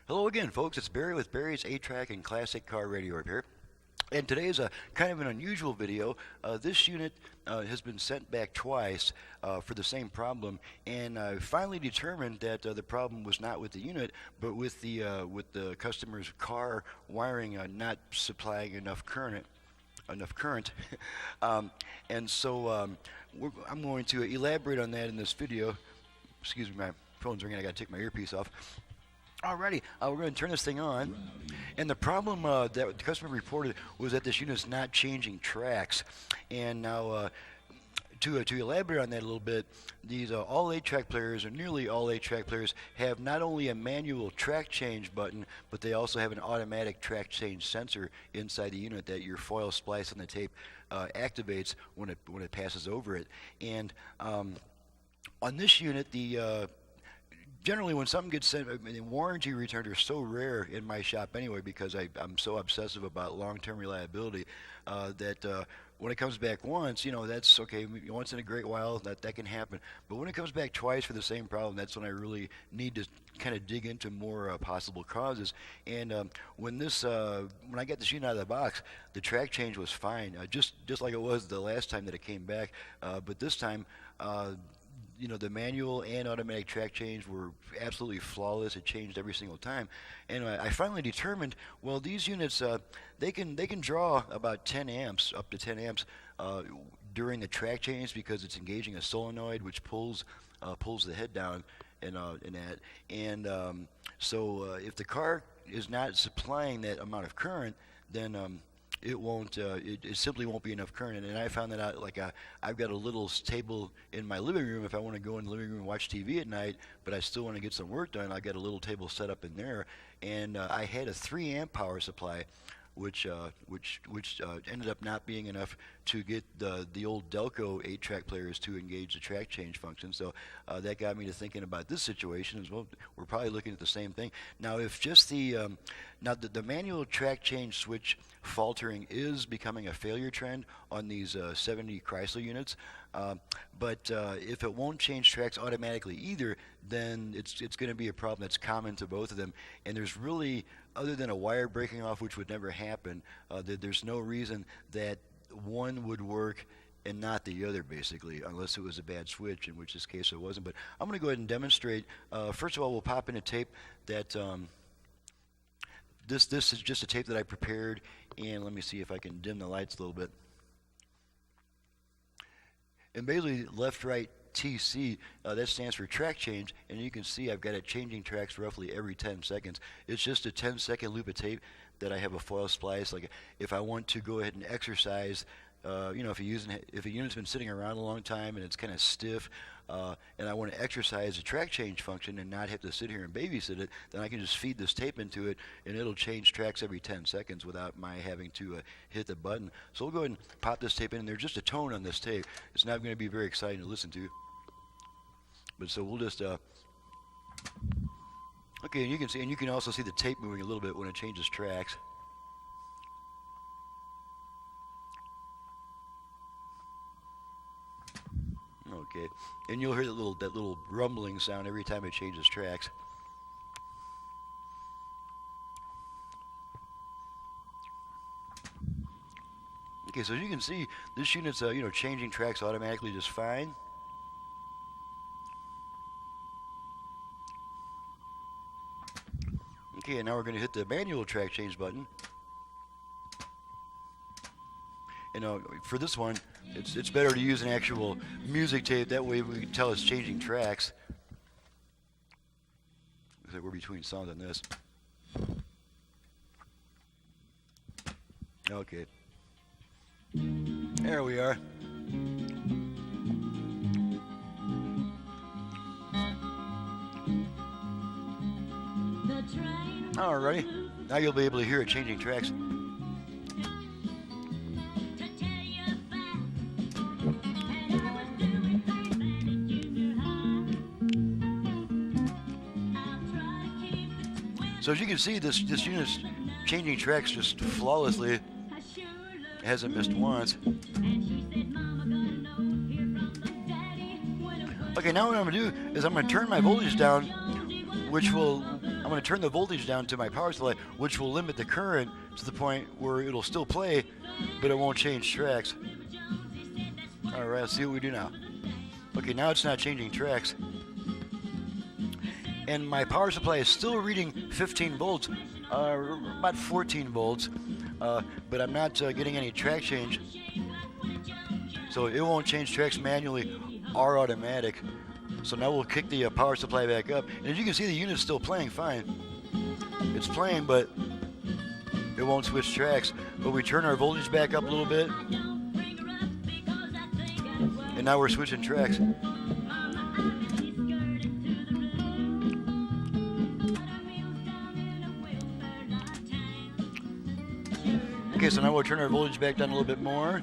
Hello again, folks. It's Barry with Barry's 8-Track and Classic Car Radio up here. And today is a kind of an unusual video. This unit has been sent back twice for the same problem, and I finally determined that the problem was not with the unit, but with the customer's car wiring not supplying enough current. And so I'm going to elaborate on that in this video. Excuse me, my phone's ringing. I got to take my earpiece off. Alrighty, we're going to turn this thing on, and the problem that the customer reported was that this unit's not changing tracks. And now, to elaborate on that a little bit, these all 8-track players, or nearly all 8-track players, have not only a manual track change button, but they also have an automatic track change sensor inside the unit that your foil splice on the tape activates when it passes over it. And on this unit, generally, when something gets sent, warranty returns are so rare in my shop anyway, because I'm so obsessive about long-term reliability that when it comes back once, that's okay. Once in a great while, that can happen. But when it comes back twice for the same problem, that's when I really need to kind of dig into more possible causes. And when I got this unit out of the box, the track change was fine, just like it was the last time that it came back. But this time, the manual and automatic track change were absolutely flawless. It changed every single time. And I finally determined, well, these units, they can draw about 10 amps, up to 10 amps during the track change, because it's engaging a solenoid which pulls the head down and that. And so if the car is not supplying that amount of current, then it won't. It simply won't be enough current. And I found that out. I've got a little table in my living room. If I want to go in the living room and watch TV at night, but I still want to get some work done, I've got a little table set up in there. And I had a 3-amp power supply, which ended up not being enough to get the old Delco 8-track players to engage the track change function. So that got me to thinking about this situation as well. We're probably looking at the same thing. Now, if just the manual track change switch faltering is becoming a failure trend on these 70 Chrysler units, but if it won't change tracks automatically either, then it's going to be a problem that's common to both of them. And there's really, other than a wire breaking off, which would never happen, there's no reason that one would work and not the other, basically, unless it was a bad switch, in which this case it wasn't. But I'm going to go ahead and demonstrate. First of all, we'll pop in a tape that this is just a tape that I prepared, and let me see if I can dim the lights a little bit. And basically, left-right TC, that stands for track change, and you can see I've got it changing tracks roughly every 10 seconds. It's just a 10-second loop of tape that I have a foil splice. Like, if I want to go ahead and exercise, if a unit's been sitting around a long time and it's kind of stiff, and I want to exercise the track change function and not have to sit here and babysit it, then I can just feed this tape into it, and it'll change tracks every 10 seconds without my having to hit the button. So we'll go ahead and pop this tape in. There's just a tone on this tape. It's not going to be very exciting to listen to. But so we'll just, okay, and you can also see the tape moving a little bit when it changes tracks. Okay, and you'll hear that little rumbling sound every time it changes tracks. Okay, so as you can see, this unit's changing tracks automatically just fine. Okay, and now we're going to hit the manual track change button. And for this one, it's better to use an actual music tape. That way we can tell it's changing tracks. Looks like we're between songs on this. Okay. There we are. Alrighty. Now you'll be able to hear it changing tracks. So as you can see, this unit's changing tracks just flawlessly. It hasn't missed once. Okay, now what I'm going to do is I'm going to turn my voltage down which will, I'm going to turn the voltage down to my power supply, which will limit the current to the point where it'll still play, but it won't change tracks. All right, let's see what we do now. Okay, now it's not changing tracks. And my power supply is still reading 15 volts, about 14 volts, but I'm not getting any track change. So it won't change tracks manually or automatic. So now we'll kick the power supply back up. And as you can see, the unit's still playing fine. It's playing, but it won't switch tracks. But we turn our voltage back up a little bit. And now we're switching tracks. Okay, so now we'll turn our voltage back down a little bit more.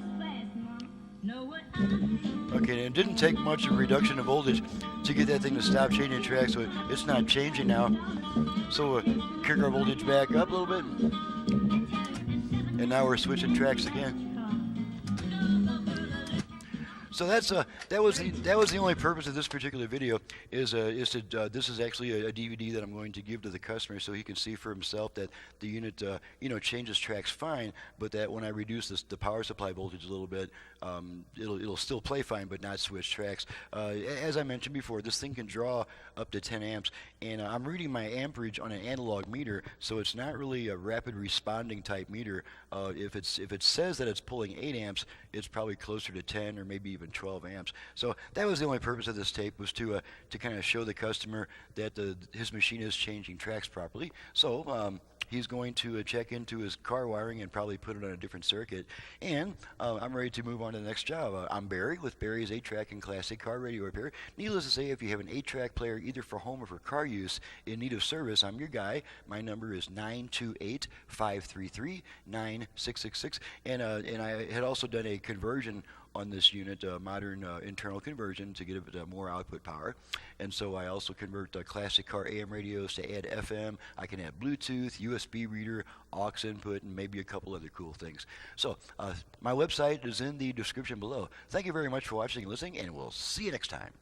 Okay, and it didn't take much of a reduction of voltage to get that thing to stop changing tracks, so it's not changing now. So we'll kick our voltage back up a little bit, and now we're switching tracks again. So that was the only purpose of this particular video. This is actually a DVD that I'm going to give to the customer so he can see for himself that the unit changes tracks fine, but that when I reduce the power supply voltage a little bit, it'll still play fine but not switch tracks. As I mentioned before, this thing can draw up to 10 amps, and I'm reading my amperage on an analog meter, so it's not really a rapid responding type meter. If it says that it's pulling 8 amps, it's probably closer to 10 or maybe even 12 amps. So that was the only purpose of this tape, was to kind of show the customer that his machine is changing tracks properly. So he's going to check into his car wiring and probably put it on a different circuit. And I'm ready to move on to the next job. I'm Barry with Barry's 8-Track and Classic Car Radio Repair. Needless to say, if you have an 8-track player either for home or for car use in need of service, I'm your guy. My number is 928-533-9666. And I had also done a conversion on this unit, modern internal conversion to get more output power. And so I also convert classic car AM radios to add FM. I can add Bluetooth, USB reader, aux input, and maybe a couple other cool things. So my website is in the description below. Thank you very much for watching and listening, and we'll see you next time.